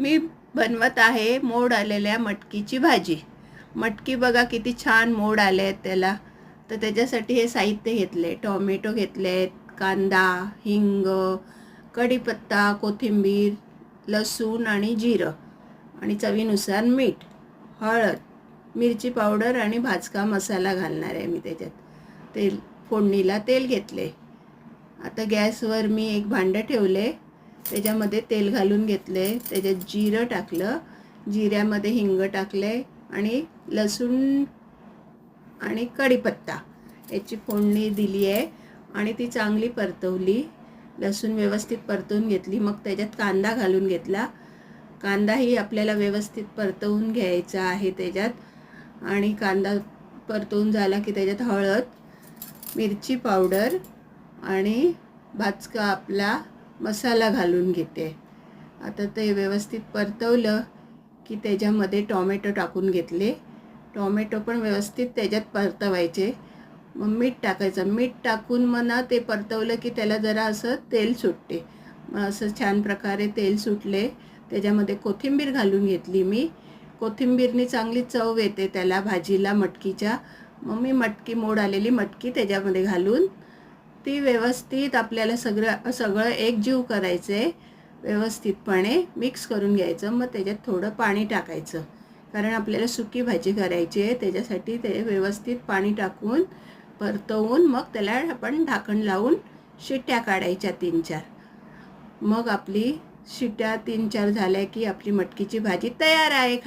मी बनवत आहे मोड आलेल्या मटकीची भाजी। मटकी बघा किती छान मोड आले आहेत त्याला। तर त्याच्यासाठी हे साहित्य घेतले, टोमॅटो घेतलेत, कांदा, हिंग, कढीपत्ता, कोथिंबीर, लसूण आणि जिरं आणि चवीनुसार मीठ, हळद, मिरची पावडर आणि भाजका मसाला घालणार आहे मी त्याच्यात। तेल फोडणीला तेल घेतले। आता गॅसवर मी एक भांडं ठेवले, त्याच्यामध्ये तेल घालून घेतले, त्याच्यात जिरं टाकलं, जिऱ्यामध्ये हिंग टाकले आणि लसूण आणि कढीपत्ता याची फोडणी दिली आहे आणि ती चांगली परतवली। लसूण व्यवस्थित परतवून घेतली, मग त्याच्यात कांदा घालून घेतला। कांदाही आपल्याला व्यवस्थित परतवून घ्यायचा आहे त्याच्यात। आणि कांदा परतवून झाला की त्याच्यात हळद, मिरची पावडर आणि भाजका आपला मसाला घालून घेते। आता ते व्यवस्थित परतवलं की त्याच्यामध्ये टोमॅटो टाकून घेतले। टोमॅटो पण व्यवस्थित त्याच्यात परतवायचे। मग मीठ टाकायचं, मीठ टाकून मग ते परतवलं की त्याला जरा असं तेल सुटते। मग असं छान प्रकारे तेल सुटले, त्याच्यामध्ये कोथिंबीर घालून घेतली मी। कोथिंबीरनी चांगली चव येते त्याला भाजीला मटकीच्या। मग मी मटकी मोड आलेली मटकी त्याच्यामध्ये घालून ती व्यवस्थित आपल्याला सगळं एकजीव करायचे, व्यवस्थितपणे मिक्स करून घ्यायचं। मग त्याच्यात थोडं पाणी टाकायचं, कारण आपल्याला सुकी भाजी करायची आहे, त्याच्यासाठी ते व्यवस्थित पाणी टाकून परतवून मग त्याला आपण ढाकण लावून शिट्ट्या काढायच्या 3-4। मग आपली शिट्ट्या 3-4 झाल्या की आपली मटकीची भाजी तयार आहे।